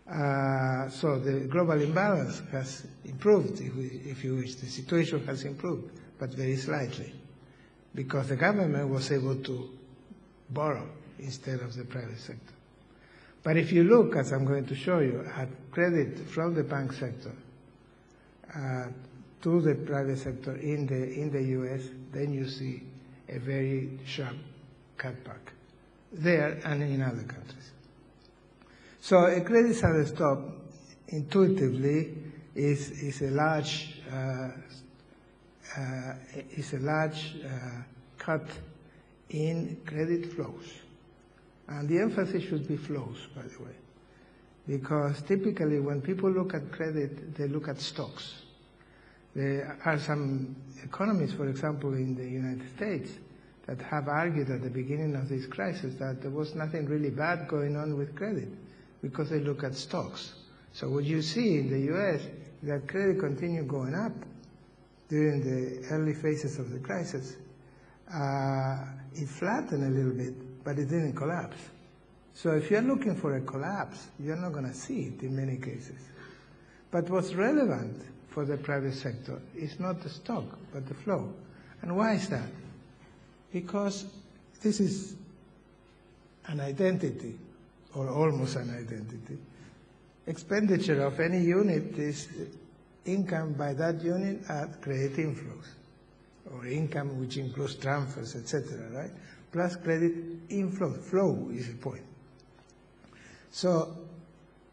So the global imbalance has improved, if you wish. The situation has improved, but very slightly, because the government was able to borrow instead of the private sector. But if you look, as I'm going to show you, at credit from the bank sector to the private sector in the US, then you see a very sharp cutback there and in other countries. So a credit sudden stop, intuitively, is a large cut in credit flows. And the emphasis should be flows, by the way, because typically when people look at credit, they look at stocks. There are some economists, for example, in the United States, that have argued at the beginning of this crisis that there was nothing really bad going on with credit, because they look at stocks. So what you see in the US is that credit continued going up during the early phases of the crisis. It flattened a little bit, but it didn't collapse. So if you're looking for a collapse, you're not going to see it in many cases. But what's relevant for the private sector is not the stock, but the flow. And why is that? Because this is an identity, or almost an identity. Expenditure of any unit is income by that unit at credit inflows, or income which includes transfers, etc., right? Plus credit inflow. Flow is the point. So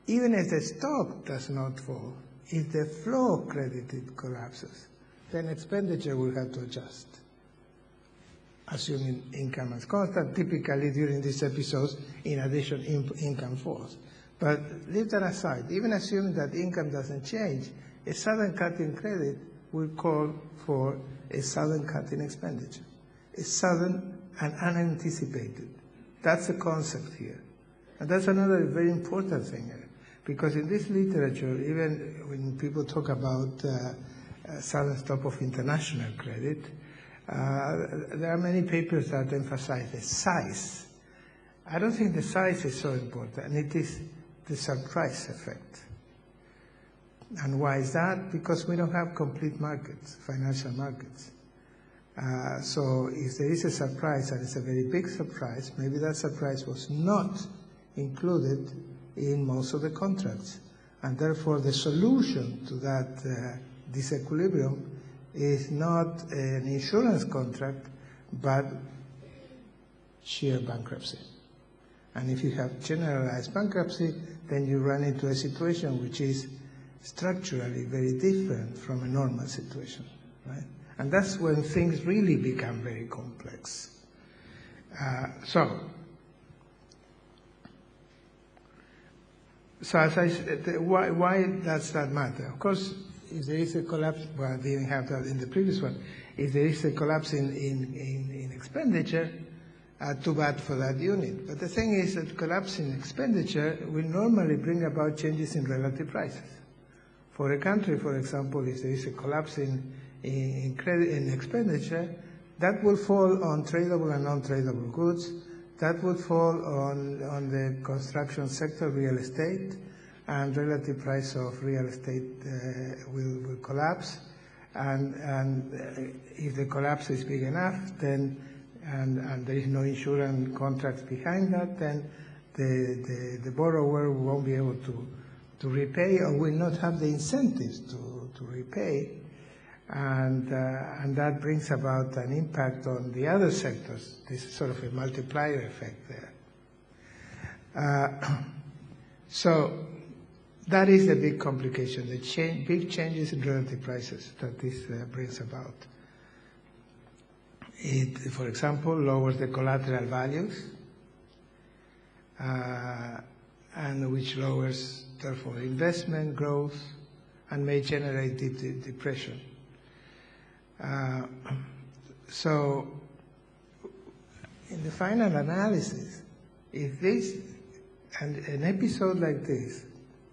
even if the stock does not fall, if the flow credited collapses, then expenditure will have to adjust, assuming income is constant. Typically during these episodes, in addition, income falls. But leave that aside. Even assuming that income doesn't change, a sudden cut in credit will call for a sudden cut in expenditure. A sudden and unanticipated. That's the concept here. And that's another very important thing here. Because in this literature, even when people talk about sudden stop of international credit, there are many papers that emphasize the size. I don't think the size is so important, and it is the surprise effect. And why is that? Because we don't have complete markets, financial markets. So if there is a surprise, and it's a very big surprise, maybe that surprise was not included in most of the contracts. And therefore the solution to that disequilibrium is not an insurance contract, but sheer bankruptcy. And if you have generalized bankruptcy, then you run into a situation which is structurally very different from a normal situation, right? And that's when things really become very complex. So as I said, why does that matter? Of course, if there is a collapse, well, I didn't have that in the previous one. If there is a collapse in expenditure, too bad for that unit. But the thing is that collapse in expenditure will normally bring about changes in relative prices. For a country, for example, if there is a collapse in credit in expenditure, that will fall on tradable and non-tradable goods. That would fall on the construction sector, real estate, and relative price of real estate will collapse. And if the collapse is big enough, then and there is no insurance contracts behind that, then the borrower won't be able to repay, or will not have the incentives to repay. And that brings about an impact on the other sectors. This is sort of a multiplier effect there. So that is the big complication, the big changes in relative prices that this brings about. It, for example, lowers the collateral values, and which lowers, therefore, investment growth, and may generate deep depression. So in the final analysis, if this, and an episode like this,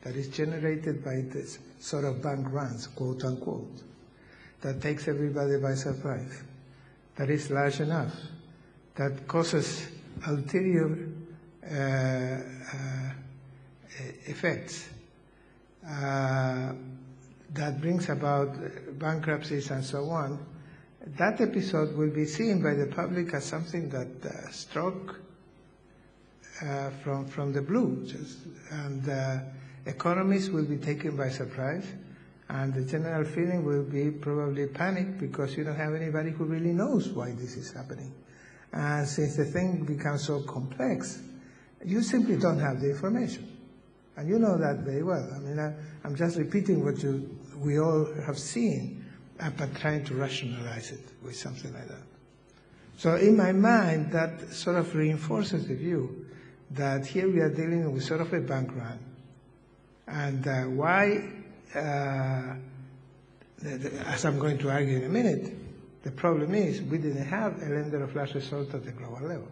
that is generated by this sort of bank runs, quote unquote, that takes everybody by surprise, that is large enough, that causes ulterior effects that brings about bankruptcies and so on, that episode will be seen by the public as something that struck from the blue, and economists will be taken by surprise, and the general feeling will be probably panic because you don't have anybody who really knows why this is happening. And since the thing becomes so complex, you simply don't have the information. And you know that very well. I mean, I'm just repeating what we all have seen, but trying to rationalize it with something like that. So in my mind, that sort of reinforces the view that here we are dealing with sort of a bank run. And why, as I'm going to argue in a minute, the problem is we didn't have a lender of last resort at the global level.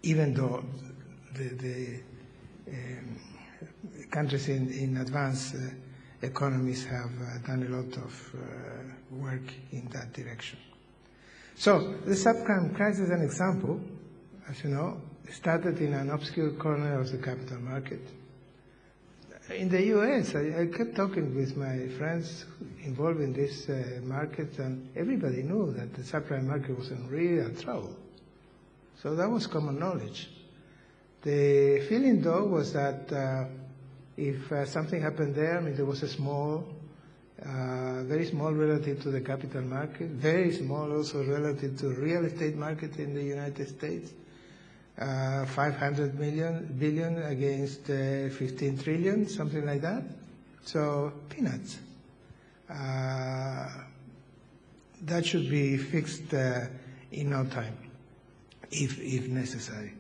Even though the countries in advanced economies have done a lot of work in that direction. So the subprime crisis is an example, as you know, started in an obscure corner of the capital market. In the US, I kept talking with my friends involved in this market, and everybody knew that the subprime market was in real trouble. So that was common knowledge. The feeling, though, was that if something happened there, I mean, there was a small, very small relative to the capital market, very small also relative to the real estate market in the United States, 500 billion against 15 trillion, something like that. So peanuts. That should be fixed in no time, if necessary.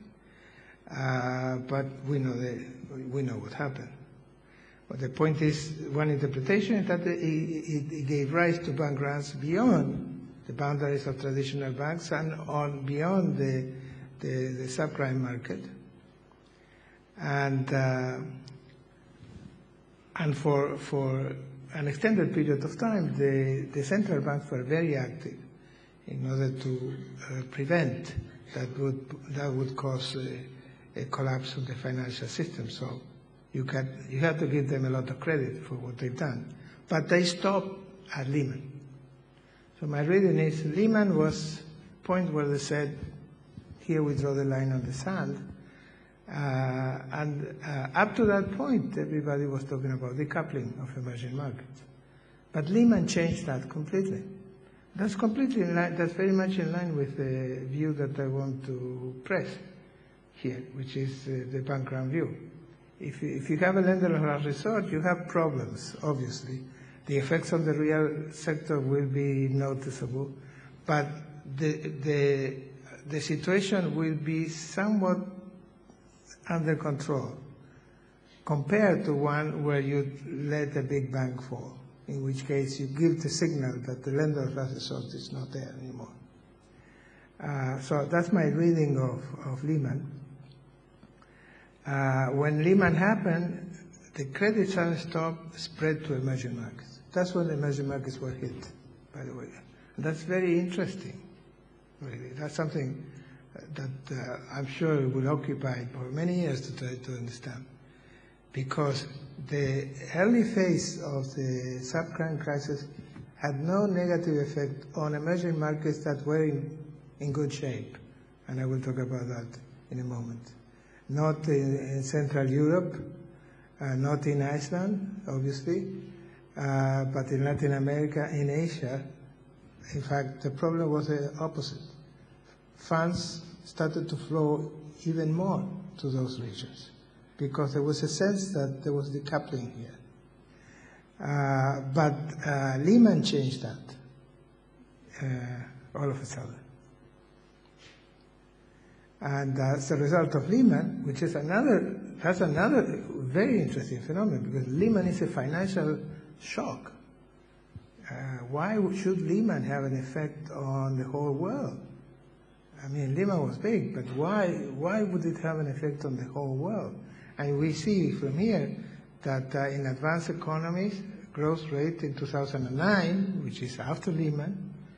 But we know what happened. But the point is, one interpretation is that it gave rise to bank runs beyond the boundaries of traditional banks and beyond the subprime market. And for an extended period of time, the central banks were very active in order to prevent that would cause a collapse of the financial system. So you have to give them a lot of credit for what they've done. But they stopped at Lehman. So my reading is Lehman was a point where they said, here we draw the line on the sand. And up to that point, everybody was talking about decoupling of emerging markets. But Lehman changed that completely. That's completely in line, that's very much in line with the view that I want to press here, which is the bank run view. If you have a lender of last resort, you have problems, obviously. The effects on the real sector will be noticeable, but the situation will be somewhat under control compared to one where you let a big bank fall, in which case you give the signal that the lender of last resort is not there anymore. So that's my reading of Lehman. When Lehman happened, the credit challenge stopped spread to emerging markets. That's when the emerging markets were hit, by the way. And that's very interesting, really. That's something that I'm sure will occupy for many years to try to understand. Because the early phase of the subprime crisis had no negative effect on emerging markets that were in good shape. And I will talk about that in a moment. Not in Central Europe, not in Iceland, obviously, but in Latin America, in Asia. In fact, the problem was the opposite. Funds started to flow even more to those regions because there was a sense that there was decoupling here. But Lehman changed that all of a sudden. And as a result of Lehman, which is another very interesting phenomenon, because Lehman is a financial shock. Why should Lehman have an effect on the whole world? I mean, Lehman was big, but why would it have an effect on the whole world? And we see from here that in advanced economies, growth rate in 2009, which is after Lehman,